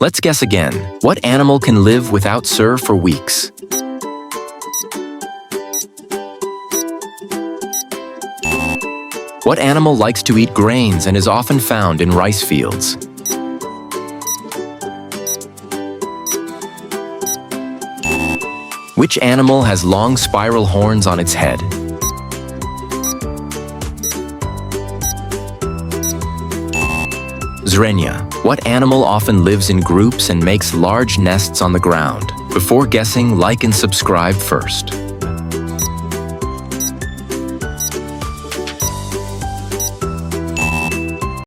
Let's guess again. What animal can live without sir for weeks? What animal likes to eat grains and is often found in rice fields? Which animal has long spiral horns on its head? Zrenia. What animal often lives in groups and makes large nests on the ground? Before guessing, like and subscribe first.